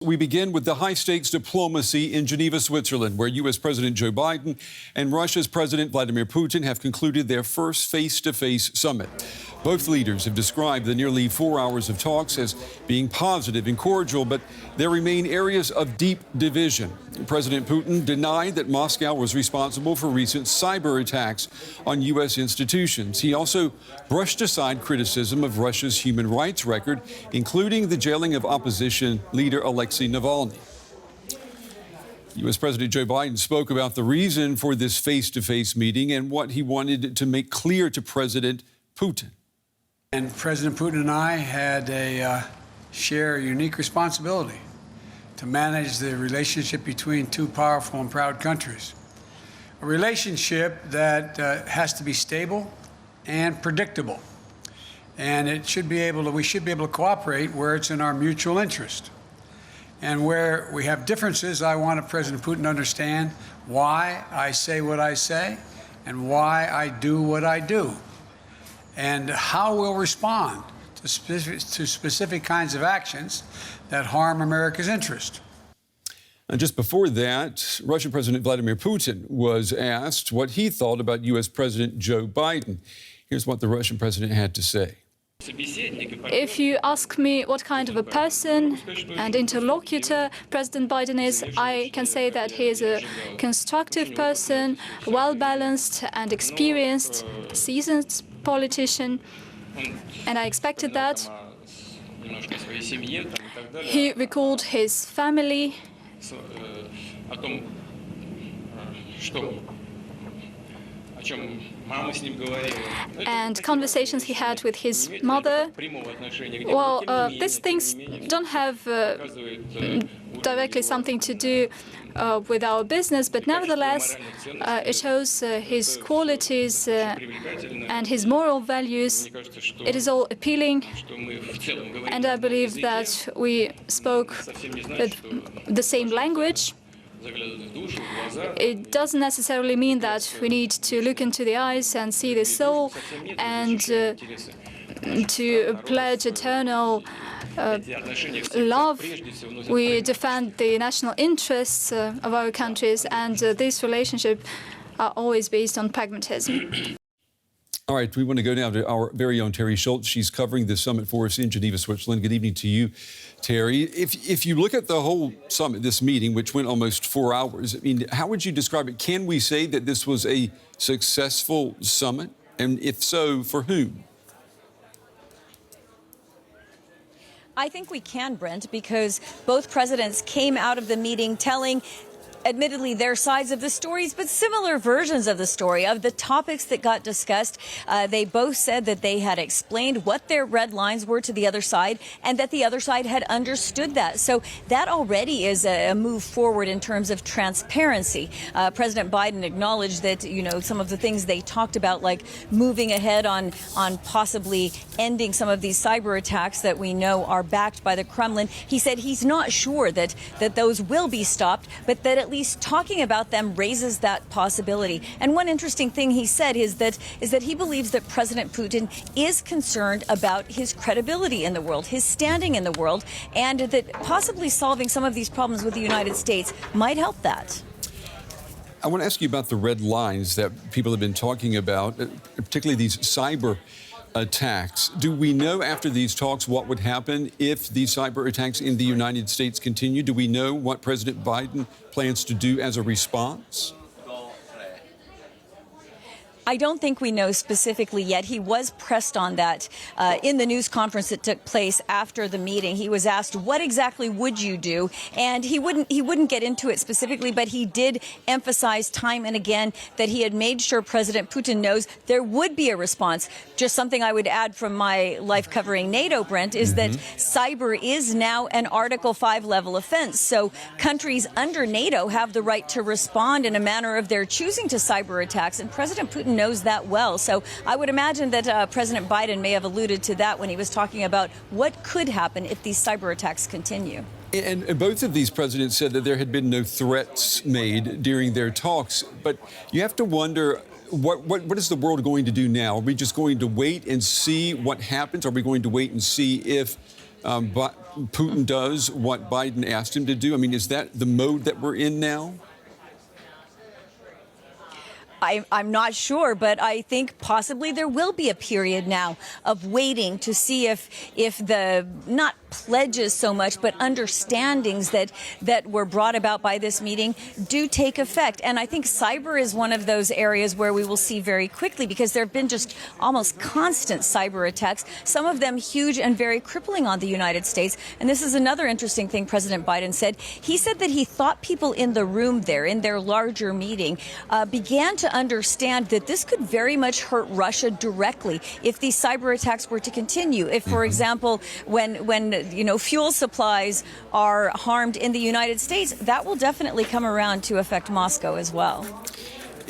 We begin with the high-stakes diplomacy in Geneva, Switzerland, where U.S. President Joe Biden and Russia's President Vladimir Putin have concluded their first face-to-face summit. Both leaders have described the nearly 4 hours of talks as being positive and cordial, but there remain areas of deep division. President Putin denied that Moscow was responsible for recent cyber attacks on U.S. institutions. He also brushed aside criticism of Russia's human rights record, including the jailing of opposition leader Alexei Navalny. U.S. President Joe Biden spoke about the reason for this face-to-face meeting and what he wanted to make clear to President Putin. And President Putin and I had share a unique responsibility to manage the relationship between two powerful and proud countries. A relationship that has to be stable and predictable. And we should be able to cooperate where it's in our mutual interest. And where we have differences, I want President Putin to understand why I say what I say and why I do what I do, and how we'll respond to specific kinds of actions that harm America's interest. And just before that, Russian President Vladimir Putin was asked what he thought about U.S. President Joe Biden. Here's what the Russian president had to say. If you ask me what kind of a person and interlocutor President Biden is, I can say that he is a constructive person, well-balanced and experienced, seasoned politician, and I expected that. He recalled his family and conversations he had with his mother. Well, these things don't have directly something to do with our business, but nevertheless, it shows his qualities and his moral values. It is all appealing, and I believe that we spoke with the same language. It doesn't necessarily mean that we need to look into the eyes and see the soul and to pledge eternal love. We defend the national interests of our countries, and this relationship are always based on pragmatism. All right, we want to go now to our very own Terry Schultz. She's covering the summit for us in Geneva, Switzerland. Good evening to you, Terry. If you look at the whole summit, this meeting, which went almost 4 hours, I mean, how would you describe it? Can we say that this was a successful summit? And if so, for whom? I think we can, Brent, because both presidents came out of the meeting telling admittedly their sides of the stories, but similar versions of the story, of the topics that got discussed. They both said that they had explained what their red lines were to the other side and that the other side had understood that. So that already is a move forward in terms of transparency. President Biden acknowledged that, you know, some of the things they talked about, like moving ahead on possibly ending some of these cyber attacks that we know are backed by the Kremlin. He said he's not sure that those will be stopped, but that at least talking about them raises that possibility. And one interesting thing he said is that he believes that President Putin is concerned about his credibility in the world, his standing in the world, and that possibly solving some of these problems with the United States might help that. I want to ask you about the red lines that people have been talking about, particularly these cyber attacks. Do we know after these talks what would happen if these cyber attacks in the United States continue? Do we know what President Biden plans to do as a response? I don't think we know specifically yet. He was pressed on that in the news conference that took place after the meeting. He was asked, what exactly would you do? And he wouldn't get into it specifically, but he did emphasize time and again that he had made sure President Putin knows there would be a response. Just something I would add from my life covering NATO, Brent, is that cyber is now an Article 5 level offense. So countries under NATO have the right to respond in a manner of their choosing to cyber attacks. And President Putin knows that well. So I would imagine that President Biden may have alluded to that when he was talking about what could happen if these cyber attacks continue. And both of these presidents said that there had been no threats made during their talks. But you have to wonder, what is the world going to do now? Are we just going to wait and see what happens? Are we going to wait and see if Putin does what Biden asked him to do? I mean, is that the mode that we're in now? I'm not sure, but I think possibly there will be a period now of waiting to see if the, not pledges so much, but understandings that were brought about by this meeting do take effect. And I think cyber is one of those areas where we will see very quickly, because there have been just almost constant cyber attacks, some of them huge and very crippling on the United States. And this is another interesting thing President Biden said. He said that he thought people in the room there, in their larger meeting, began to understand that this could very much hurt Russia directly if these cyber attacks were to continue. If, for example, when fuel supplies are harmed in the United States, that will definitely come around to affect Moscow as well.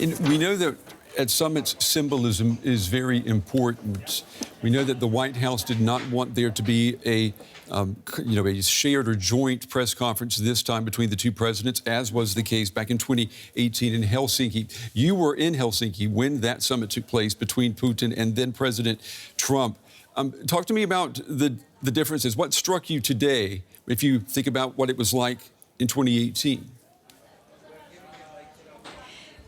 And we know that at summits, symbolism is very important. We know that the White House did not want there to be a shared or joint press conference this time between the two presidents, as was the case back in 2018 in Helsinki. You were in Helsinki when that summit took place between Putin and then President Trump. Talk to me about the differences. What struck you today, if you think about what it was like in 2018?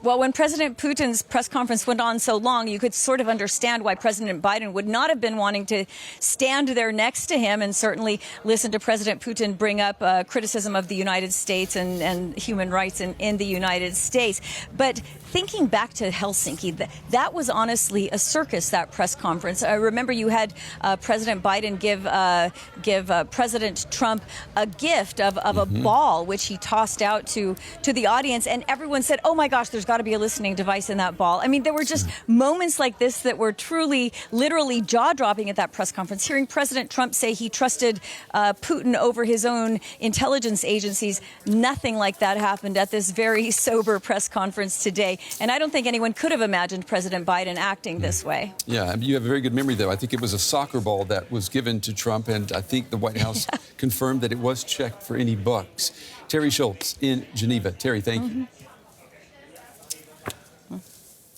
Well, when President Putin's press conference went on so long, you could sort of understand why President Biden would not have been wanting to stand there next to him and certainly listen to President Putin bring up criticism of the United States and human rights in the United States. But thinking back to Helsinki, that was honestly a circus, that press conference. I remember you had President Biden give President Trump a gift of a ball, which he tossed out to the audience, and everyone said, "Oh my gosh, there's got to be a listening device in that ball." I mean, there were just moments like this that were truly, literally jaw-dropping at that press conference. Hearing President Trump say he trusted Putin over his own intelligence agencies, nothing like that happened at this very sober press conference today. And I don't think anyone could have imagined President Biden acting this way. Yeah, you have a very good memory, though. I think it was a soccer ball that was given to Trump, and I think the White House confirmed that it was checked for any bucks. Terry Schultz in Geneva. Terry, thank you.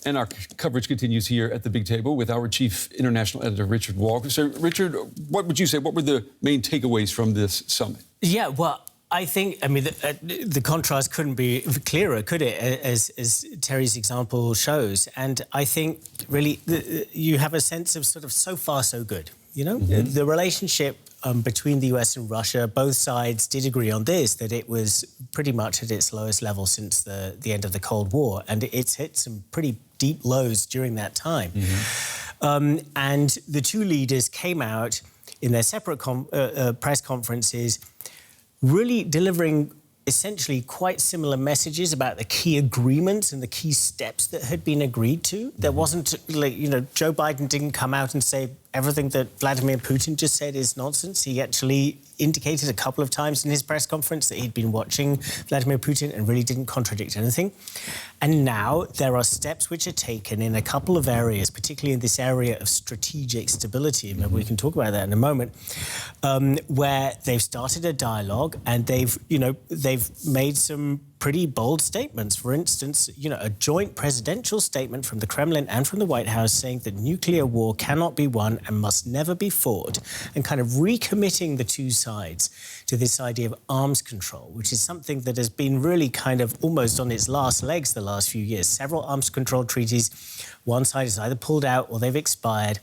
And our coverage continues here at the Big Table with our chief international editor, Richard Walker. So, Richard, what would you say? What were the main takeaways from this summit? Yeah, well, I think, the contrast couldn't be clearer, could it, as Terry's example shows. And I think, really, you have a sense of sort of so far, so good. You know, the relationship between the US and Russia, both sides did agree on this, that it was pretty much at its lowest level since the end of the Cold War. And it's hit some pretty deep lows during that time. And the two leaders came out in their separate press conferences really delivering essentially quite similar messages about the key agreements and the key steps that had been agreed to. There wasn't, Joe Biden didn't come out and say everything that Vladimir Putin just said is nonsense. He actually indicated a couple of times in his press conference that he'd been watching Vladimir Putin and really didn't contradict anything. And now there are steps which are taken in a couple of areas, particularly in this area of strategic stability, and maybe we can talk about that in a moment, where they've started a dialogue and they've made some pretty bold statements. For instance, a joint presidential statement from the Kremlin and from the White House saying that nuclear war cannot be won and must never be fought, and kind of recommitting the two sides to this idea of arms control, which is something that has been really kind of almost on its last legs the last few years. Several arms control treaties, one side has either pulled out or they've expired,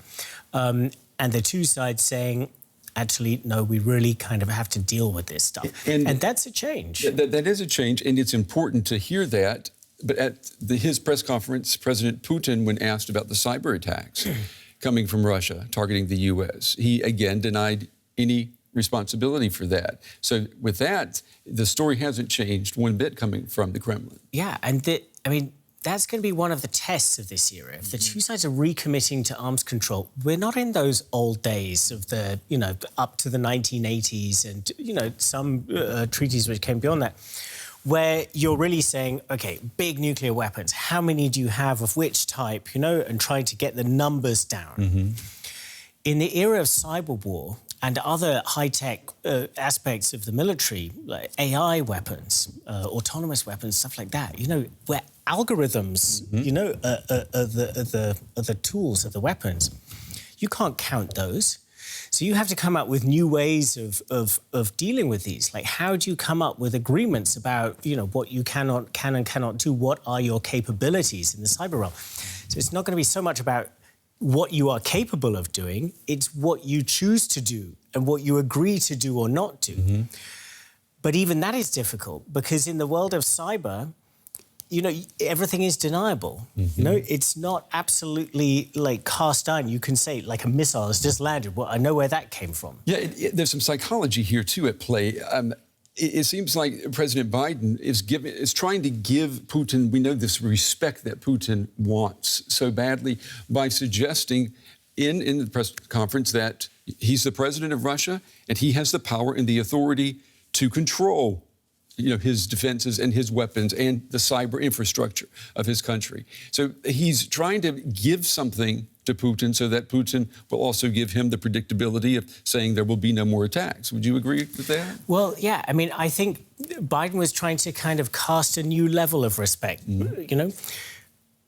and the two sides saying, actually, no, we really kind of have to deal with this stuff. And that's a change. That is a change, and it's important to hear that. But at his press conference, President Putin, when asked about the cyber attacks coming from Russia, targeting the U.S., he again denied any responsibility for that. So with that, the story hasn't changed one bit coming from the Kremlin. Yeah, and that's going to be one of the tests of this era. If the two sides are recommitting to arms control, we're not in those old days of up to the 1980s and, some treaties which came beyond that, where you're really saying, OK, big nuclear weapons, how many do you have of which type, and trying to get the numbers down. In the era of cyber war and other high-tech aspects of the military, like AI weapons, autonomous weapons, stuff like that, where algorithms, are the tools, are the weapons. You can't count those. So you have to come up with new ways of dealing with these. Like, how do you come up with agreements about, what you can and cannot do? What are your capabilities in the cyber realm? So it's not going to be so much about what you are capable of doing. It's what you choose to do and what you agree to do or not do. Mm-hmm. But even that is difficult because in the world of cyber, everything is deniable. Mm-hmm. It's not absolutely like cast iron. You can say like a missile has just landed. Well, I know where that came from. Yeah, there's some psychology here too at play. It seems like President Biden is trying to give Putin, we know this respect that Putin wants so badly by suggesting in the press conference that he's the president of Russia and he has the power and the authority to control his defenses and his weapons and the cyber infrastructure of his country. So he's trying to give something to Putin so that Putin will also give him the predictability of saying there will be no more attacks. Would you agree with that? Well, yeah. I mean, I think Biden was trying to kind of cast a new level of respect,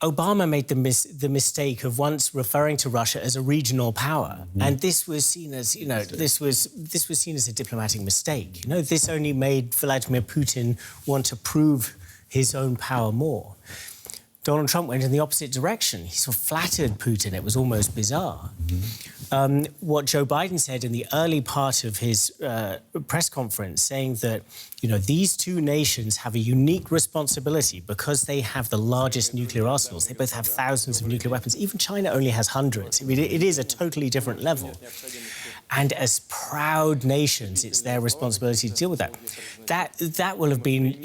Obama made the mistake of once referring to Russia as a regional power, and this was seen as, this was seen as a diplomatic mistake. This only made Vladimir Putin want to prove his own power more. Donald Trump went in the opposite direction. He sort of flattered Putin. It was almost bizarre. What Joe Biden said in the early part of his press conference, saying that, these two nations have a unique responsibility because they have the largest nuclear arsenals. They both have thousands of nuclear weapons. Even China only has hundreds. I mean, it is a totally different level. And as proud nations, it's their responsibility to deal with that. That will have been,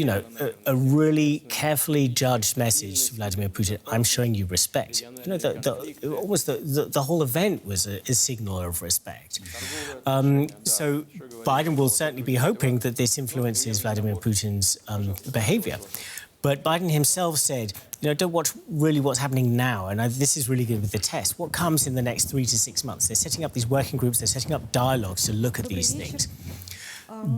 a really carefully judged message to Vladimir Putin. I'm showing you respect. Almost the whole event was a signal of respect. So Biden will certainly be hoping that this influences Vladimir Putin's behaviour. But Biden himself said, don't watch really what's happening now. And this is really good with the test. What comes in the next 3 to 6 months? They're setting up these working groups. They're setting up dialogues to look at these things.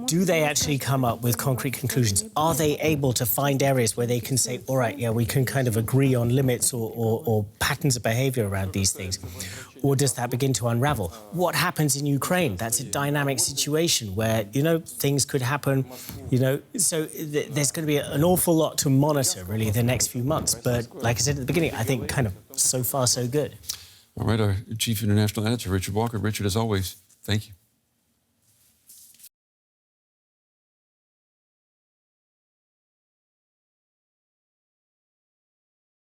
Do they actually come up with concrete conclusions? Are they able to find areas where they can say, all right, yeah, we can kind of agree on limits or patterns of behaviour around these things? Or does that begin to unravel? What happens in Ukraine? That's a dynamic situation where, things could happen, So there's going to be an awful lot to monitor, really, the next few months. But like I said at the beginning, I think kind of so far, so good. All right, our Chief International Editor, Richard Walker. Richard, as always, thank you.